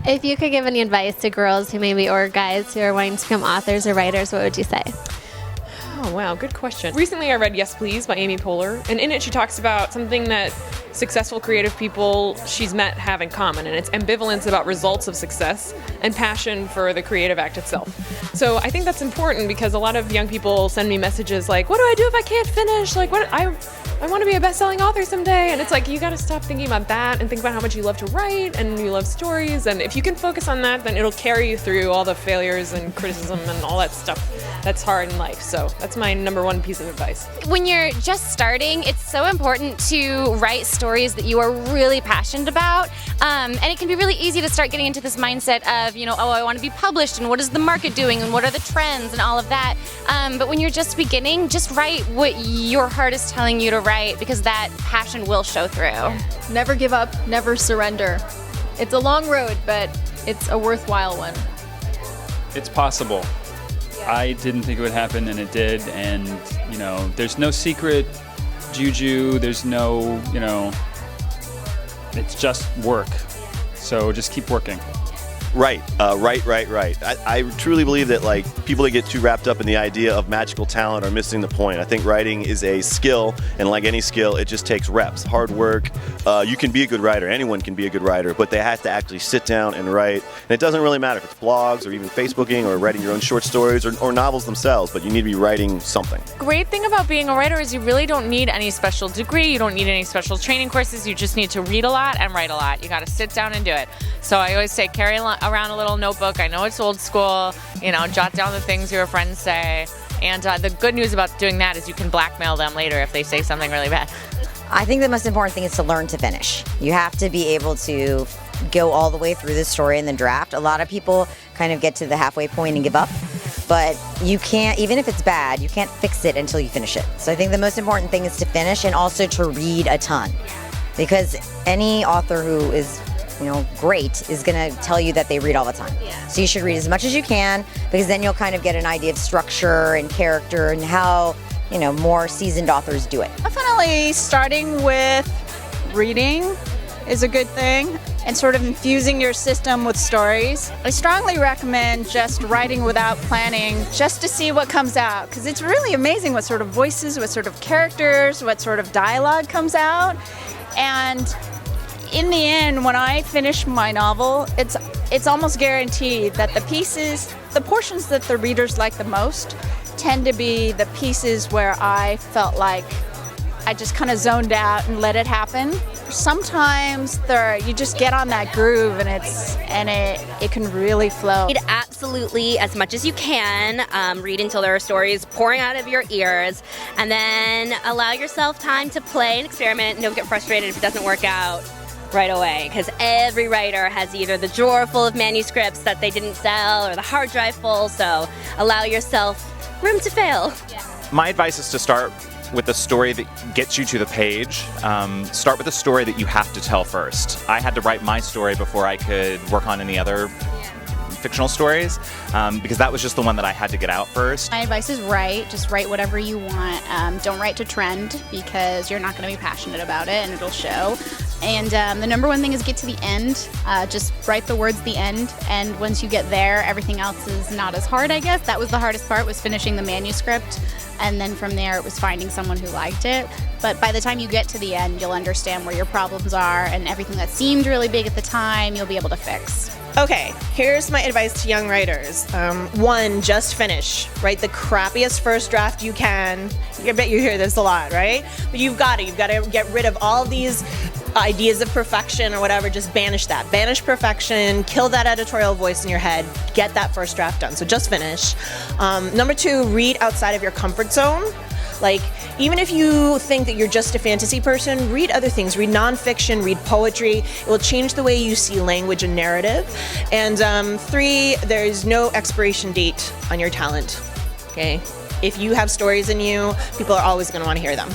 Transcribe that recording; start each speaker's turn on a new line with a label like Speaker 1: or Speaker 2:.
Speaker 1: If you could give any advice to girls who maybe, or guys who are wanting to become authors or writers, what would you say?
Speaker 2: Oh, wow, good question. Recently I read Yes Please by Amy Poehler, and in it she talks about something that successful creative people she's met have in common, and it's ambivalence about results of success and passion for the creative act itself. So I think that's important because a lot of young people send me messages like, what do I do if I can't finish? Like, I want to be a best-selling author someday. And it's like, you got to stop thinking about that and think about how much you love to write and you love stories. And if you can focus on that, then it'll carry you through all the failures and criticism and all that stuff that's hard in life. So that's my number one piece of advice.
Speaker 3: When you're just starting, it's so important to write stories that you are really passionate about. And it can be really easy to start getting into this mindset of, oh, I want to be published and what is the market doing and what are the trends and all of that. But when you're just beginning, just write what your heart is telling you to write, because that passion will show through.
Speaker 4: Never give up, never surrender. It's a long road, but it's a worthwhile one.
Speaker 5: It's possible. Yeah. I didn't think it would happen, and it did. And, there's no secret juju. There's no, it's just work. So just keep working.
Speaker 6: Right. I truly believe that people that get too wrapped up in the idea of magical talent are missing the point. I think writing is a skill, and like any skill, it just takes reps, hard work. You can be a good writer. Anyone can be a good writer, but they have to actually sit down and write. And it doesn't really matter if it's blogs or even Facebooking or writing your own short stories or novels themselves, but you need to be writing something.
Speaker 7: Great thing about being a writer is you really don't need any special degree. You don't need any special training courses. You just need to read a lot and write a lot. You got to sit down and do it. So I always say carry around a little notebook. I know it's old school, jot down the things your friends say. And the good news about doing that is you can blackmail them later if they say something really bad.
Speaker 8: I think the most important thing is to learn to finish. You have to be able to go all the way through the story in the draft. A lot of people kind of get to the halfway point and give up, but you can't, even if it's bad, you can't fix it until you finish it. So I think the most important thing is to finish and also to read a ton, because any author who is great is going to tell you that they read all the time. Yeah. So you should read as much as you can, because then you'll kind of get an idea of structure and character and how, more seasoned authors do it.
Speaker 9: Definitely starting with reading is a good thing, and sort of infusing your system with stories. I strongly recommend just writing without planning, just to see what comes out, because it's really amazing what sort of voices, what sort of characters, what sort of dialogue comes out. And in the end, when I finish my novel, it's almost guaranteed that the portions that the readers like the most tend to be the pieces where I felt like I just kind of zoned out and let it happen. Sometimes you just get on that groove and it can really flow.
Speaker 10: Read absolutely as much as you can. Read until there are stories pouring out of your ears, and then allow yourself time to play and experiment. And don't get frustrated if it doesn't work out right away, because every writer has either the drawer full of manuscripts that they didn't sell or the hard drive full, so allow yourself room to fail.
Speaker 11: My advice is to start with a story that gets you to the page. Start with a story that you have to tell first. I had to write my story before I could work on any other fictional stories, because that was just the one that I had to get out first.
Speaker 12: My advice is write. Just write whatever you want. Don't write to trend, because you're not going to be passionate about it and it'll show. And the number one thing is get to the end. Just write the words the end, and once you get there, everything else is not as hard, I guess. That was the hardest part, was finishing the manuscript, and then from there it was finding someone who liked it. But by the time you get to the end, you'll understand where your problems are, and everything that seemed really big at the time, you'll be able to fix.
Speaker 13: Okay, here's my advice to young writers. One, just finish. Write the crappiest first draft you can. I bet you hear this a lot, right? But you've got to get rid of all of these ideas of perfection or whatever. Just banish that. Banish perfection, kill that editorial voice in your head, get that first draft done. So just finish. Number two, read outside of your comfort zone. Even if you think that you're just a fantasy person, read other things. Read nonfiction, read poetry. It will change the way you see language and narrative. And three, there's no expiration date on your talent. Okay? If you have stories in you, people are always going to want to hear them.